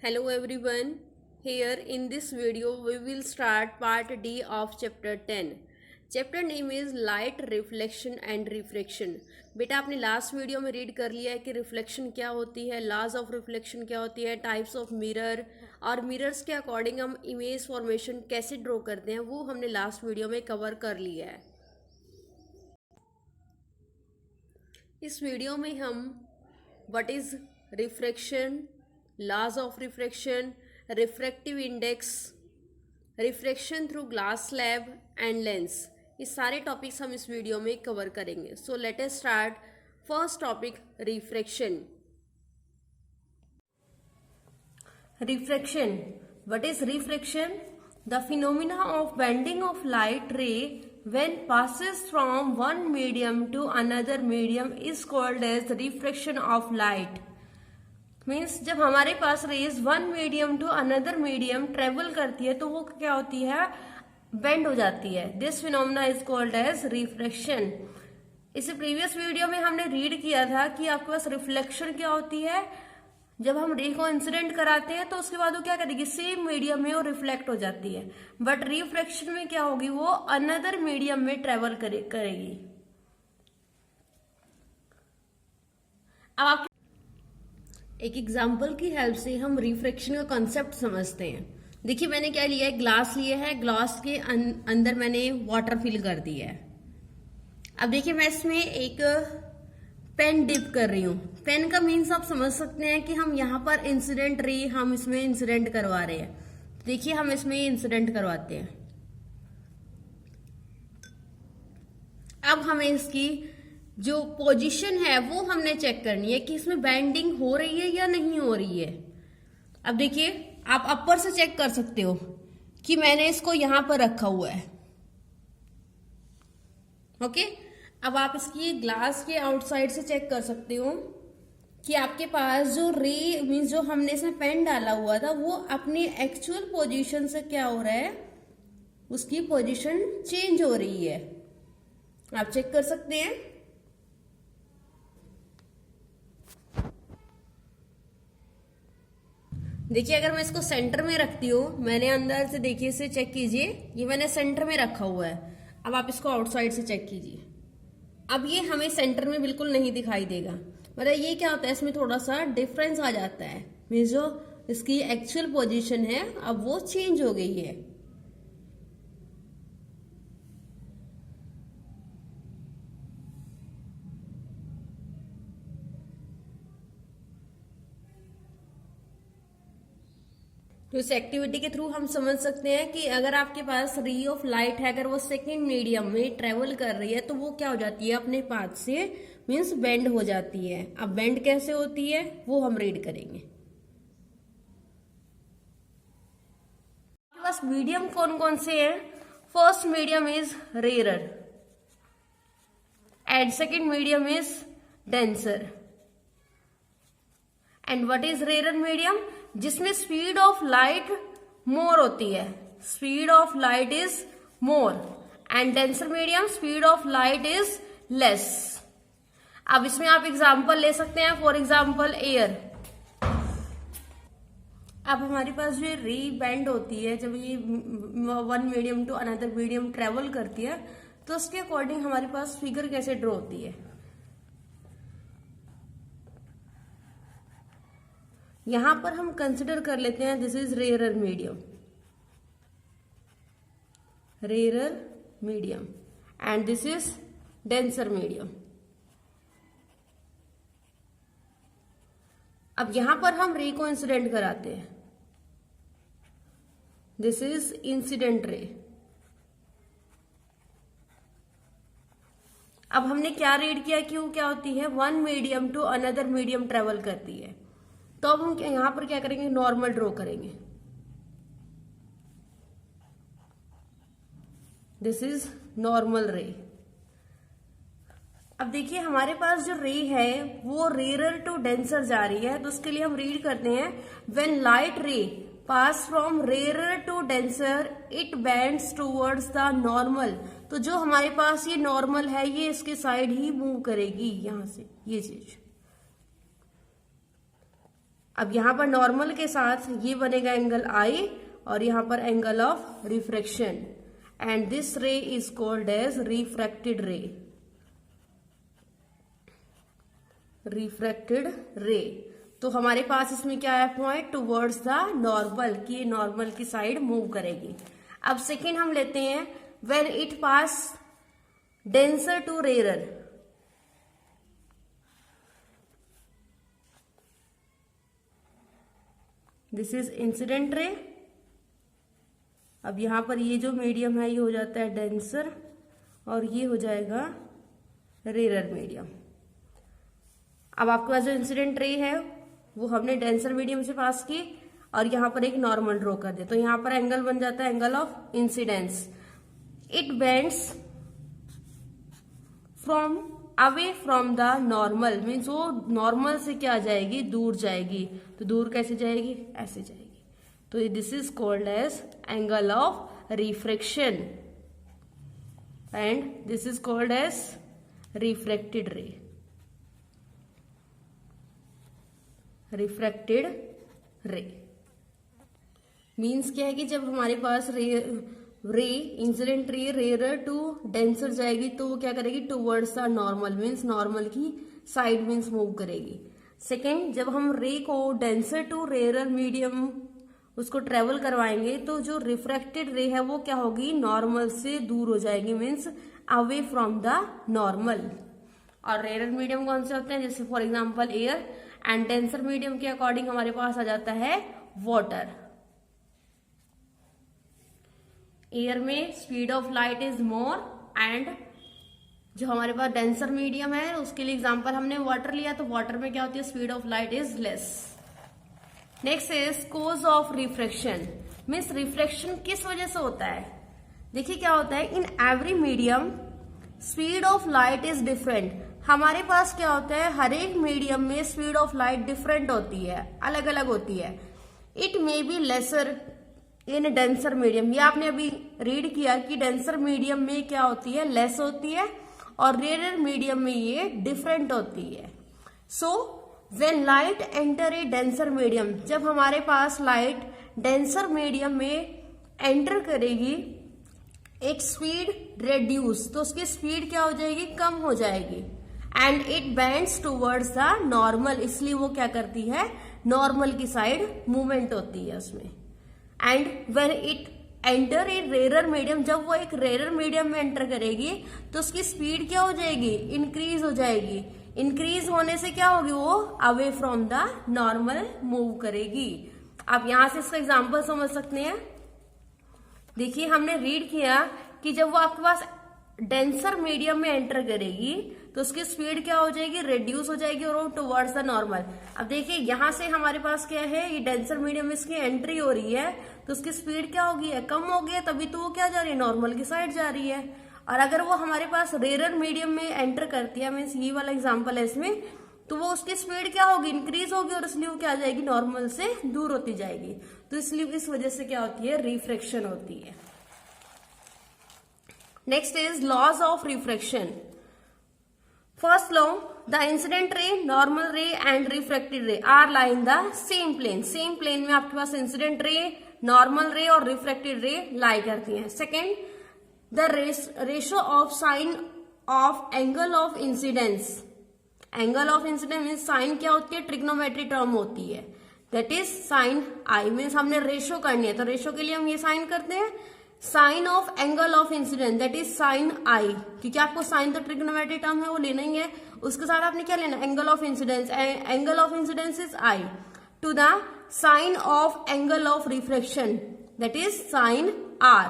Hello everyone. Here in this video we will start part D of chapter 10. Chapter name is light reflection and refraction. बेटा आपने last video में read कर लिया है कि reflection क्या होती है, लॉज ऑफ रिफ्लेक्शन क्या होती है, टाइप्स ऑफ मिरर और मिरर्स के अकॉर्डिंग हम इमेज फॉर्मेशन कैसे ड्रॉ करते हैं वो हमने लास्ट वीडियो में कवर कर लिया है। इस वीडियो में हम what is refraction, laws of refraction, refractive index, refraction through glass slab and lens, ये सारे टॉपिक्स हम इस वीडियो में कवर करेंगे। So let us start. First topic refraction. Refraction, what is refraction? The phenomena of bending of light ray when passes from one medium to another medium is called as refraction of light. Means जब हमारे पास rays one medium to another medium travel करती है तो वो क्या होती है, बेंड हो जाती है। This phenomena is called as refraction. इसे प्रीवियस वीडियो में हमने रीड किया था कि आपके पास रिफ्लेक्शन क्या होती है, जब हम रे को इंसिडेंट कराते हैं तो उसके बाद वो क्या करेगी, सेम मीडियम में वो रिफ्लेक्ट हो जाती है। बट रिफ्रैक्शन में क्या होगी, वो अनदर मीडियम में ट्रेवल करेगी। अब आप एक एग्जाम्पल की हेल्प से हम रिफ्रैक्शन का कॉन्सेप्ट समझते हैं। देखिए मैंने क्या लिया है, ग्लास लिया है, ग्लास के अंदर मैंने वाटर फिल कर दिया है। अब देखिए मैं इसमें एक पेन डिप कर रही हूँ। पेन का मीन्स आप समझ सकते हैं कि हम यहाँ पर इंसिडेंट रे हम इसमें इंसिडेंट करवा रहे हैं। देखिए हम इसमें इंसिडेंट करवाते हैं। अब हमें इसकी जो पोजीशन है वो हमने चेक करनी है कि इसमें बेंडिंग हो रही है या नहीं हो रही है। अब देखिए आप अपर से चेक कर सकते हो कि मैंने इसको यहां पर रखा हुआ है। ओके, अब आप इसकी ग्लास के आउटसाइड से चेक कर सकते हो कि आपके पास जो रे मीन्स जो हमने इसमें पेन डाला हुआ था वो अपनी एक्चुअल पोजीशन से क्या हो रहा है, उसकी पोजीशन चेंज हो रही है। आप चेक कर सकते हैं। देखिए अगर मैं इसको सेंटर में रखती हूँ, मैंने अंदर से देखिए इसे चेक कीजिए, ये मैंने सेंटर में रखा हुआ है। अब आप इसको आउटसाइड से चेक कीजिए। अब ये हमें सेंटर में बिल्कुल नहीं दिखाई देगा। मतलब ये क्या होता है, इसमें थोड़ा सा डिफरेंस आ जाता है। मीन्स जो इसकी एक्चुअल पोजीशन है अब वो चेंज हो गई है। तो इस एक्टिविटी के थ्रू हम समझ सकते हैं कि अगर आपके पास रे ऑफ लाइट है, अगर वो सेकेंड मीडियम में ट्रेवल कर रही है तो वो क्या हो जाती है, अपने पाथ से मीन्स बेंड हो जाती है। अब बेंड कैसे होती है वो हम रीड करेंगे। आपके पास मीडियम कौन कौन से हैं? First medium is rare and second medium is denser. And what is rare medium? जिसमें स्पीड ऑफ लाइट मोर होती है, speed of light is more. And denser medium, speed of light is less. अब इसमें आप example ले सकते हैं, for example air. अब हमारे पास जो रे बेंड होती है, जब ये one medium to another medium travel करती है तो उसके अकॉर्डिंग हमारे पास फिगर कैसे ड्रॉ होती है। यहां पर हम कंसिडर कर लेते हैं this is rare medium, rare medium, and this is denser medium. अब यहां पर हम रे को इंसिडेंट कराते हैं। This is incident ray. अब हमने क्या रीड किया कि वो क्या होती है, one medium to another medium travel करती है। तो अब हम यहां पर क्या करेंगे, नॉर्मल ड्रॉ करेंगे। This is normal ray. अब देखिए हमारे पास जो रे है वो रेयर टू डेंसर जा रही है, तो उसके लिए हम रीड करते हैं, when light ray pass from rare to denser it bends towards the normal. तो जो हमारे पास ये नॉर्मल है ये इसके साइड ही मूव करेगी, यहां से ये चीज। अब यहाँ पर नॉर्मल के साथ ये बनेगा एंगल आई और यहाँ पर angle of refraction, and this ray is called as refracted ray. Refracted ray, तो हमारे पास इसमें क्या है पॉइंट टुवर्ड्स द नॉर्मल, कि ये नॉर्मल की साइड मूव करेगी। अब सेकेंड हम लेते हैं when it pass denser to rare. This is incident ray. अब यहां पर ये जो मीडियम है ये हो जाता है डेंसर और ये हो जाएगा रेयर मीडियम। अब आपके पास जो इंसिडेंट रे है वो हमने डेंसर मीडियम से पास की और यहां पर एक नॉर्मल ड्रॉ कर दे, तो यहां पर एंगल बन जाता है angle of incidence. It bends from away from the normal, means वो नॉर्मल से क्या जाएगी, दूर जाएगी। तो दूर कैसे जाएगी, ऐसे जाएगी। तो this is called as angle of refraction and this is called as refracted ray. Refracted ray means क्या है कि जब हमारे पास ray incident ray rare to denser जाएगी तो वो क्या करेगी, towards the normal, means normal की साइड मीन्स मूव करेगी। सेकेंड, जब हम रे को डेंसर टू रेयर मीडियम उसको ट्रेवल करवाएंगे तो जो रिफ्रैक्टेड रे है वो क्या होगी, नॉर्मल से दूर हो जाएगी, means away from the normal. और रेयर मीडियम कौन से होते हैं, जैसे for example air, and denser medium के अकॉर्डिंग हमारे पास आ जाता है वाटर। एयर में speed of light is more and जो हमारे पास डेंसर मीडियम है उसके लिए एग्जांपल हमने वाटर लिया, तो वाटर में क्या होती है, speed of light is less. Next is cause of refraction, means refraction किस वजह से होता है। देखिए क्या होता है, in every medium speed of light is different. हमारे पास क्या होता है, हर एक मीडियम में स्पीड ऑफ लाइट डिफरेंट होती है, अलग अलग होती है। It may be lesser in denser medium, ये आपने अभी रीड किया कि डेंसर मीडियम में क्या होती है, लेस होती है, और रेयर मीडियम में ये डिफरेंट होती है। So when light enter a denser medium, जब हमारे पास लाइट डेंसर मीडियम में एंटर करेगी, इट्स स्पीड रेड्यूस, तो उसकी स्पीड क्या हो जाएगी, कम हो जाएगी। And it bends towards the normal, इसलिए वो क्या करती है, नॉर्मल की साइड मूवमेंट होती है उसमें। And when it enter a rare medium, जब वो एक रेयर मीडियम में एंटर करेगी तो उसकी स्पीड क्या हो जाएगी, इंक्रीज हो जाएगी। इंक्रीज होने से क्या होगी, वो away from the normal move करेगी। आप यहां से इसका एग्जाम्पल समझ सकते हैं। देखिए हमने रीड किया कि जब वो आपके पास डेंसर मीडियम में एंटर करेगी तो उसकी स्पीड क्या हो जाएगी, रिड्यूस हो जाएगी और वो टुवर्ड्स द नॉर्मल। अब देखिए यहां से हमारे पास क्या है, ये डेंसर मीडियम में इसकी एंट्री हो रही है तो उसकी स्पीड क्या होगी है, कम हो गई है, तभी तो वो क्या जा रही है, नॉर्मल की साइड जा रही है। और अगर वो हमारे पास रेयर मीडियम में एंटर करती है, मीन्स ये वाला एग्जाम्पल है इसमें, तो वो उसकी स्पीड क्या होगी, इंक्रीज होगी और इसलिए वो क्या जाएगी, नॉर्मल से दूर होती जाएगी। तो इसलिए इस वजह से क्या होती है, रिफ्रैक्शन होती है। Next is laws of refraction. First law, the incident ray, normal ray and refracted ray are lie in the same plane. Same plane में आपके पास इंसिडेंट रे, नॉर्मल रे और रिफ्रैक्टेड रे लाई करती हैं। Second, the ratio of sine of angle of incidence. Angle of incidence mean sine क्या होती है, ट्रिग्नोमेट्री टर्म होती है, that is sine I. Means हमने रेशो करनी है तो रेशो के लिए हम ये साइन करते हैं, sine of angle of incidence that is sine I, क्योंकि आपको साइन तो ट्रिग्नोमेट्री टर्म है वो लेना ही है, उसके साथ आपने क्या लेना, angle of incidence. Angle of incidence is i to the sine of angle of refraction that is sine r.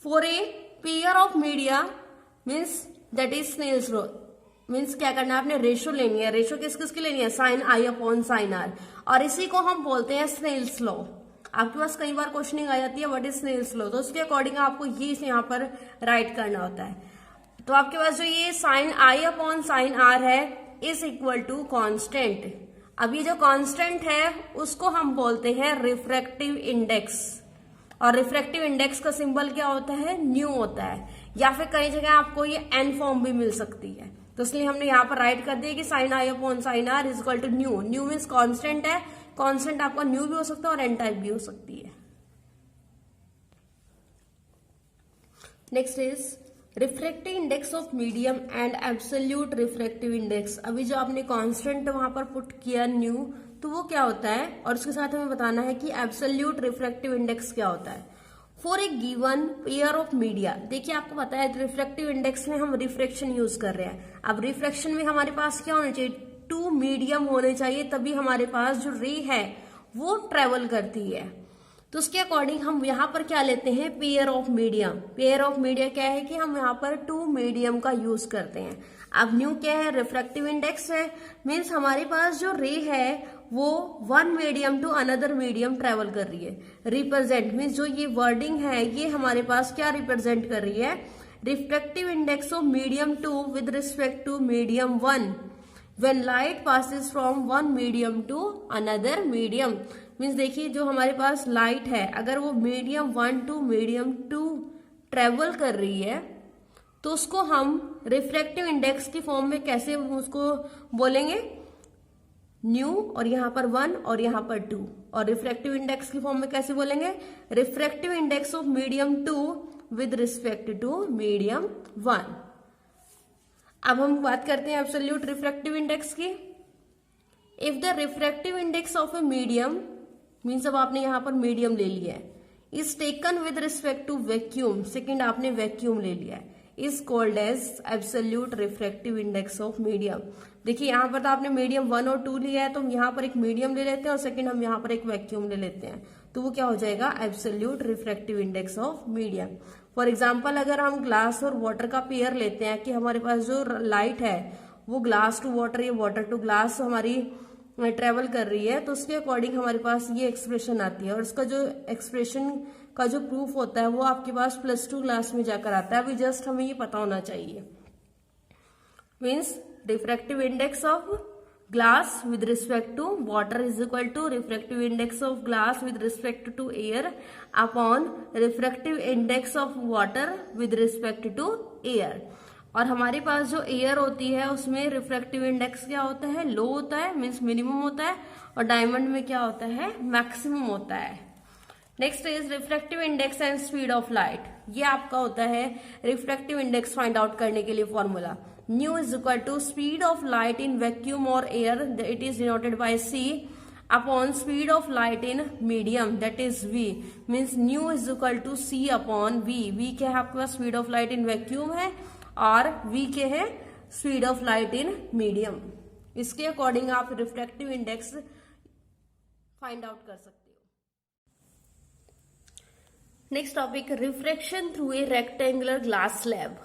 For a pair of media means that is Snell's law, means क्या करना है, आपने रेशो लेनी है। Ratio किस किसकी लेनी है, sine i upon sine r, और इसी को हम बोलते हैं स्नेल्स लॉ। आपके पास कई बार क्वेश्चनिंग आ जाती है व्हाट इज स्नेल्स लॉ, तो उसके अकॉर्डिंग आपको ये यहाँ पर राइट करना होता है। तो आपके पास जो ये sine i upon sine r है इज इक्वल टू कॉन्स्टेंट। अब ये जो कॉन्स्टेंट है उसको हम बोलते हैं रिफ्रैक्टिव इंडेक्स, और रिफ्रैक्टिव इंडेक्स का सिंबल क्या होता है, न्यू होता है, या फिर कई जगह आपको ये एन फॉर्म भी मिल सकती है। तो इसलिए हमने यहाँ पर राइट कर दिया कि sine i upon sine r is equal to nu. Nu means constant है, कांस्टेंट आपका न्यू भी हो सकता है और एन टाइप भी हो सकती है। Next is refractive index of medium and absolute refractive index. अभी जो आपने कांस्टेंट वहां पर पुट किया न्यू, तो वो क्या होता है, और उसके साथ हमें बताना है कि एब्सोल्यूट रिफ्रैक्टिव इंडेक्स क्या होता है। For a given pair of media, देखिए आपको पता है रिफ्रैक्टिव इंडेक्स में हम रिफ्रैक्शन यूज कर रहे हैं। अब रिफ्रैक्शन में हमारे पास क्या होना चाहिए, 2 मीडियम होने चाहिए, तभी हमारे पास जो रे है वो ट्रेवल करती है। तो उसके अकॉर्डिंग हम यहाँ पर क्या लेते हैं, pair of medium. Pair of medium क्या है कि हम यहाँ पर 2 मीडियम का यूज करते हैं। अब न्यू क्या है, रिफ्रैक्टिव इंडेक्स है, मीन्स हमारे पास जो रे है वो 1 medium to another medium travel कर रही है। रिप्रेजेंट मीन्स जो ये वर्डिंग है ये हमारे पास क्या रिप्रेजेंट कर रही है, refractive index of medium 2 with respect to medium 1 when light passes from one medium to another medium। Means देखिए जो हमारे पास लाइट है, अगर वो मीडियम 1 टू मीडियम 2 ट्रेवल कर रही है तो उसको हम रिफ्रैक्टिव इंडेक्स की फॉर्म में कैसे उसको बोलेंगे, न्यू और यहाँ पर 1 और यहाँ पर 2। और रिफ्रैक्टिव इंडेक्स की फॉर्म में कैसे बोलेंगे, refractive index of medium 2 with respect to medium 1। अब हम बात करते हैं एब्सोल्यूट रिफ्रैक्टिव इंडेक्स की। If the refractive index of a medium, means अब आपने यहां पर मीडियम ले लिया है, is taken with respect to vacuum, second आपने वैक्यूम ले लिया है, is called as absolute refractive index of medium. देखिए यहां पर तो आपने मीडियम 1 और 2 लिया है, तो हम यहाँ पर एक मीडियम ले लेते हैं और सेकेंड हम यहाँ पर एक वैक्यूम ले लेते हैं, तो वो क्या हो जाएगा, absolute refractive index of medium. For example अगर हम ग्लास और वाटर का पेयर लेते हैं कि हमारे पास जो लाइट है वो ग्लास टू वाटर या वाटर टू ग्लास हमारी ट्रेवल कर रही है, तो उसके अकॉर्डिंग हमारे पास ये एक्सप्रेशन आती है। और इसका जो एक्सप्रेशन का जो प्रूफ होता है वो आपके पास +2 क्लास में जाकर आता है। अभी जस्ट हमें ये पता होना चाहिए। Means refractive index of glass with respect to water is equal to refractive index of glass with respect to air upon refractive index of water with respect to air। और हमारे पास जो एयर होती है उसमें रिफ्रैक्टिव इंडेक्स क्या होता है, लो होता है, मीन्स मिनिमम होता है, और डायमंड में क्या होता है, मैक्सिमम होता है। Next is refractive index and speed of light. ये आपका होता है रिफ्रैक्टिव इंडेक्स फाइंड आउट करने के लिए formula, nu is equal to speed of light in vacuum और air, it is denoted by C upon speed of light in medium, that is V। Means nu is equal to C upon V। V क्या है आपके पास, speed of light in vacuum है, और V के है speed of light in medium. इसके according आप रिफ्रैक्टिव इंडेक्स फाइंड आउट कर सकते हो। Next topic, refraction through a rectangular glass slab.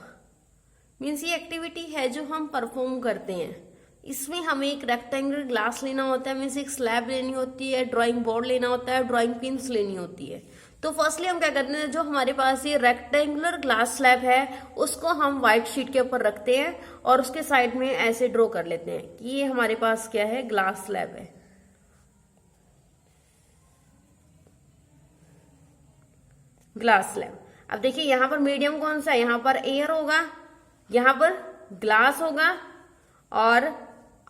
Means ये एक्टिविटी है जो हम परफॉर्म करते हैं, इसमें हमें एक रेक्टेंगुलर ग्लास लेना होता है, मीन्स एक स्लैब लेनी होती है, ड्राइंग बोर्ड लेना होता है, ड्राइंग पिन्स लेनी होती है। तो फर्स्टली हम क्या करते हैं, जो हमारे पास ये रेक्टेंगुलर ग्लास स्लैब है उसको हम व्हाइट शीट के ऊपर रखते हैं और उसके साइड में ऐसे ड्रॉ कर लेते हैं कि ये हमारे पास क्या है, ग्लास स्लैब है। Glass slab. अब देखिए यहाँ पर मीडियम कौन सा है, यहाँ पर एयर होगा, यहाँ पर ग्लास होगा, और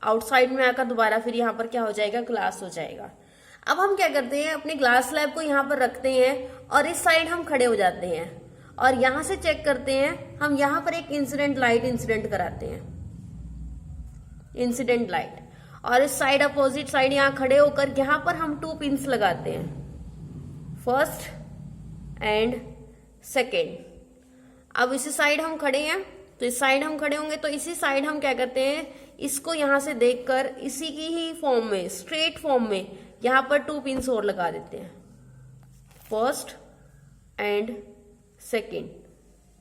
आउटसाइड में आकर दोबारा फिर यहाँ पर क्या हो जाएगा, ग्लास हो जाएगा। अब हम क्या करते हैं, अपने ग्लास स्लैब को यहाँ पर रखते हैं और इस साइड हम खड़े हो जाते हैं और यहां से चेक करते हैं, हम यहाँ पर एक इंसिडेंट लाइट इंसिडेंट कराते हैं, इंसिडेंट लाइट, और इस साइड अपोजिट साइड यहाँ खड़े होकर यहाँ पर हम 2 पिंस लगाते हैं, फर्स्ट एंड सेकेंड। अब इसी साइड हम खड़े हैं तो इस साइड हम खड़े होंगे, तो इसी साइड हम क्या करते हैं, इसको यहां से देखकर इसी की ही फॉर्म में, स्ट्रेट फॉर्म में यहां पर 2 पिंस और लगा देते हैं, फर्स्ट एंड सेकेंड।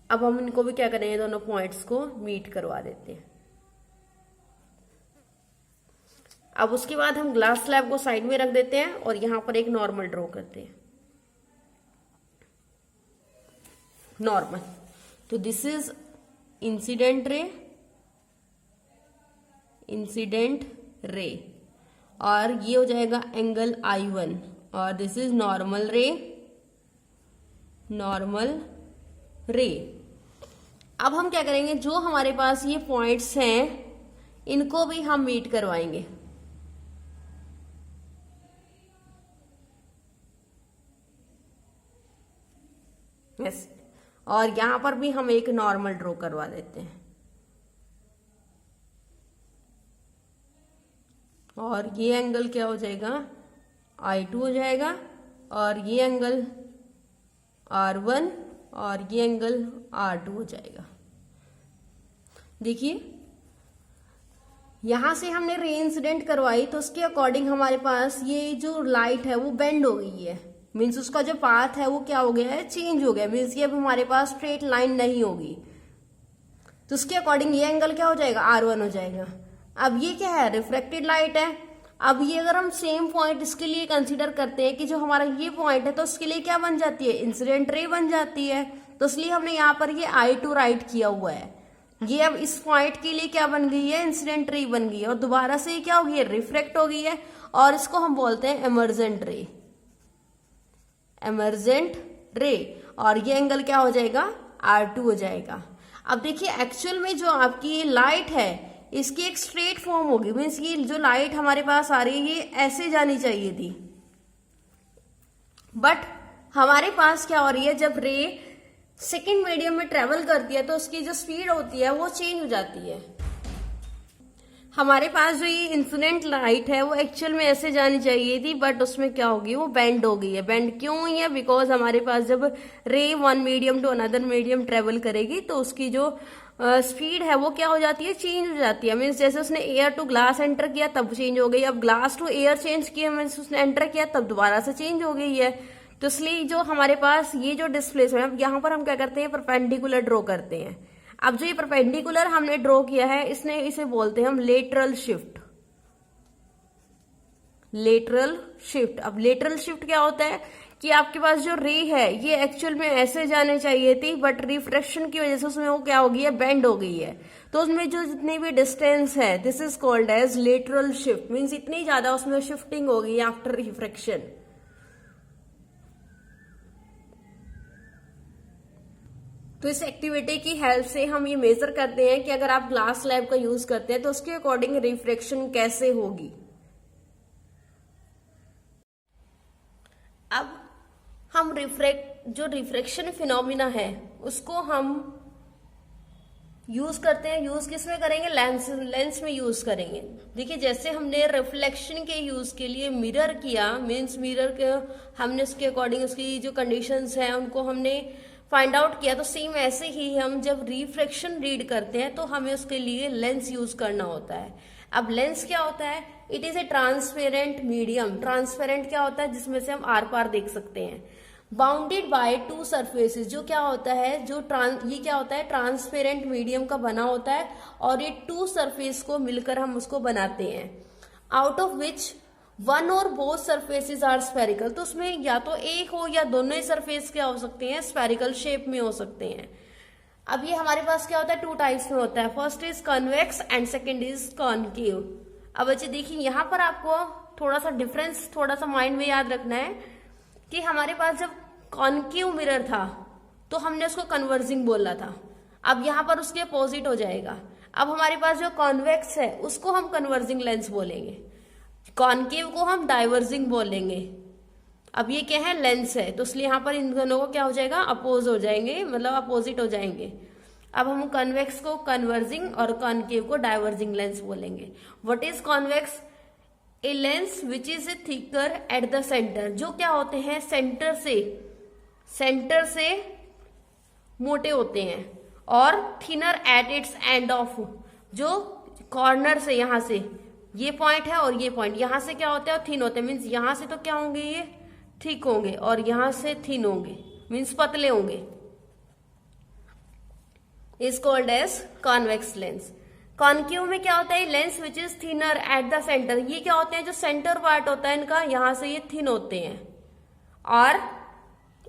अब हम इनको भी क्या करेंगे, दोनों पॉइंट्स को मीट करवा देते हैं। अब उसके बाद हम ग्लास स्लैब को साइड में रख देते हैं और यहां पर एक नॉर्मल ड्रॉ करते हैं, नॉर्मल। तो दिस इज इंसिडेंट रे, इंसिडेंट रे, और ये हो जाएगा एंगल I1, और दिस इज नॉर्मल रे, नॉर्मल रे। अब हम क्या करेंगे, जो हमारे पास ये पॉइंट्स हैं इनको भी हम मीट करवाएंगे। यस, और यहां पर भी हम एक नॉर्मल ड्रॉ करवा देते हैं, और ये एंगल क्या हो जाएगा, I2 हो जाएगा, और ये एंगल R1 और ये एंगल R2 हो जाएगा। देखिए यहां से हमने रे इंसिडेंट करवाई तो उसके अकॉर्डिंग हमारे पास ये जो लाइट है वो बेंड हो गई है, मीन्स उसका जो पाथ है वो क्या हो गया है, चेंज हो गया, मीन्स ये अब हमारे पास स्ट्रेट लाइन नहीं होगी। तो उसके अकॉर्डिंग ये एंगल क्या हो जाएगा, R1 हो जाएगा। अब ये क्या है, रिफ्लेक्टेड लाइट है। अब ये अगर हम सेम पॉइंट इसके लिए कंसीडर करते हैं कि जो हमारा ये पॉइंट है, तो उसके लिए क्या बन जाती है, इंसिडेंट रे बन जाती है। तो इसलिए हमने यहाँ पर ये I2 राइट किया हुआ है। ये अब इस पॉइंट के लिए क्या बन गई है, इंसिडेंट रे बन गई है, और दोबारा से क्या हो गई है, रिफ्लेक्ट हो गई है, और इसको हम बोलते हैं एमर्जेंट रे, एमर्जेंट रे। और ये एंगल क्या हो जाएगा, R2 हो जाएगा। अब देखिए एक्चुअल में जो आपकी ये लाइट है इसकी एक स्ट्रेट फॉर्म होगी, मीन्स ये जो लाइट हमारे पास आ रही है ये ऐसे जानी चाहिए थी, बट हमारे पास क्या हो रही है, जब रे सेकेंड मीडियम में ट्रेवल करती है तो उसकी जो स्पीड होती है वो चेंज हो जाती है। हमारे पास जो ये इंसिडेंट लाइट है वो एक्चुअल में ऐसे जानी चाहिए थी, बट उसमें क्या होगी, वो बेंड हो गई है। बेंड क्यों हुई है, बिकॉज हमारे पास जब ray one medium to another medium travel करेगी तो उसकी जो स्पीड है वो क्या हो जाती है, चेंज हो जाती है। मीन्स जैसे उसने एयर टू ग्लास एंटर किया तब चेंज हो गई, अब ग्लास टू एयर चेंज किया, मीन्स उसने एंटर किया तब दोबारा से चेंज हो गई है। तो इसलिए जो हमारे पास ये जो डिस्प्लेसमेंट, यहाँ पर हम क्या करते हैं, परपेंडिकुलर ड्रॉ करते हैं। अब जो ये परपेंडिकुलर हमने ड्रॉ किया है इसे बोलते हैं हम लेटरल शिफ्ट, लेटरल शिफ्ट। अब लेटरल शिफ्ट क्या होता है कि आपके पास जो रे है ये एक्चुअल में ऐसे जाने चाहिए थी, बट रिफ्रैक्शन की वजह से उसमें वो क्या हो गई है, बेंड हो गई है। तो उसमें जो जितनी भी डिस्टेंस है this is called as lateral shift, means इतनी ज्यादा उसमें शिफ्टिंग हो गई आफ्टर रिफ्रैक्शन। तो इस एक्टिविटी की हेल्प से हम ये मेजर करते हैं कि अगर आप ग्लास स्लैब का यूज करते हैं तो उसके अकॉर्डिंग रिफ्रैक्शन कैसे होगी। अब हम जो रिफ्रैक्शन फिनोमिना है उसको हम यूज करते हैं। यूज किस में करेंगे, लेंस में यूज करेंगे। देखिए जैसे हमने रिफ्लेक्शन के यूज के लिए मिरर किया, मीन्स मिरर के हमने उसके अकॉर्डिंग उसकी जो कंडीशंस हैं उनको हमने फाइंड आउट किया, तो सेम ऐसे ही हम जब रिफ्रैक्शन रीड करते हैं तो हमें उसके लिए लेंस यूज करना होता है। अब लेंस क्या होता है, it is a transparent medium. Transparent क्या होता है, जिसमें से हम आर पार देख सकते हैं। बाउंडेड बाय टू सरफेसेस, जो क्या होता है, ये क्या होता है, ट्रांसपेरेंट मीडियम का बना होता है, और ये टू सरफेस को मिलकर हम उसको बनाते हैं। आउट ऑफ विच वन और बोथ सरफेसेस आर स्फेरिकल, तो उसमें या तो एक हो या दोनों ही सरफेस क्या हो सकते हैं, स्फेरिकल शेप में हो सकते हैं। अब ये हमारे पास क्या होता है, टू टाइप्स में होता है। First is convex and second is concave. अब बच्चे देखिए यहाँ पर आपको थोड़ा सा डिफरेंस थोड़ा सा माइंड में याद रखना है कि हमारे पास जब कॉनकेव मिरर था तो हमने उसको कन्वर्जिंग बोला था। अब यहाँ पर उसके अपोजिट हो जाएगा। अब हमारे पास जो कॉन्वेक्स है उसको हम कन्वर्जिंग लेंस बोलेंगे, कॉनकेव को हम डाइवर्जिंग बोलेंगे। अब ये क्या है, लेंस है, तो इसलिए यहाँ पर इन दोनों को क्या हो जाएगा, अपोज हो जाएंगे, मतलब अपोजिट हो जाएंगे। अब हम कन्वेक्स को कन्वर्जिंग और कॉनकेव को डाइवर्जिंग लेंस बोलेंगे। What is convex, a lens which is a thicker at the centre, जो क्या होते हैं सेंटर से मोटे होते हैं, और thinner at its end of, जो कॉर्नर से यहां से ये पॉइंट है और ये पॉइंट यहां से क्या होता है, थिन होते हैं। मीन्स यहां से तो क्या होंगे, ये थिक होंगे, और यहां से थिन होंगे, मीन्स पतले होंगे। Is called as convex lens. Concave में क्या होता है, lens which is thinner at the centre, ये क्या होते हैं, जो सेंटर पार्ट होता है इनका यहां से ये थिन होते हैं, और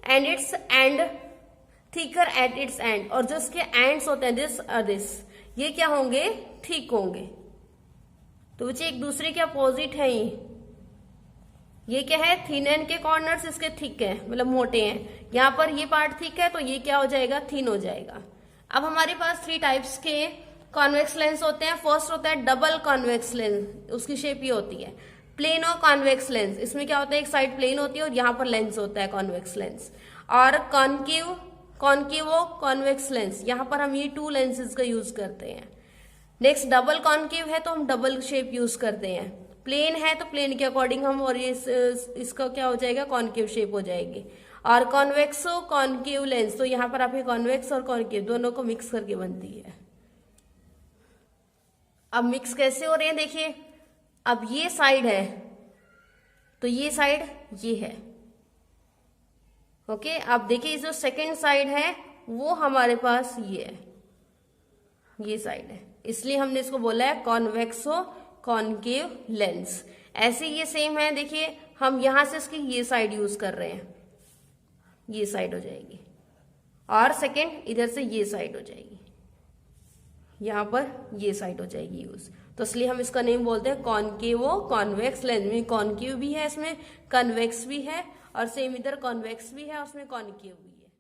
and it's and thicker at its and, और जो इसके एंड्स होते हैं दिस ये क्या होंगे, थिक होंगे। तो बच्चे एक दूसरे के अपोजिट है ये क्या है, थिन एंड के कॉर्नर्स इसके थिक है, मतलब मोटे हैं। यहाँ पर ये पार्ट थिक है तो ये क्या हो जाएगा, थिन हो जाएगा। अब हमारे पास 3 टाइप्स के कॉन्वेक्स लेंस होते हैं। फर्स्ट होता है डबल कॉन्वेक्स लेंस, उसकी शेप ये होती है। प्लेनो कॉन्वेक्स लेंस, इसमें क्या होता है, एक साइड प्लेन होती है और यहाँ पर लेंस होता है कॉन्वेक्स लेंस। और कॉन्केवो कॉन्वेक्स लेंस, यहाँ पर हम ये 2 लेंसेज का यूज करते हैं। नेक्स्ट डबल कॉन्केव है तो हम डबल शेप यूज करते हैं। प्लेन है तो प्लेन के अकॉर्डिंग हम, और ये इसका क्या हो जाएगा, कॉन्केव शेप हो जाएगी। और कॉन्वेक्सो कॉन्केव लेंस, तो यहाँ पर आपके कॉन्वेक्स और कॉन्केव दोनों को मिक्स करके बनती है। अब मिक्स कैसे हो रहे हैं देखिए, अब ये साइड है तो ये साइड ये है, ओके। अब देखिए जो सेकेंड साइड है वो हमारे पास ये है, ये साइड है, इसलिए हमने इसको बोला है कॉन्वेक्सो कॉन्केव लेंस। ऐसे ये सेम है, देखिए हम यहां से इसकी ये साइड यूज कर रहे हैं, ये साइड हो जाएगी, और सेकेंड इधर से ये साइड हो जाएगी, यहां पर ये साइड हो जाएगी यूज। तो इसलिए हम इसका नेम बोलते हैं कॉन्केवो कॉन्वेक्स लेंस। में कॉन्केव भी है, इसमें कन्वेक्स भी है, और सेम इधर कॉन्वेक्स भी है, उसमें कॉन्केव भी है।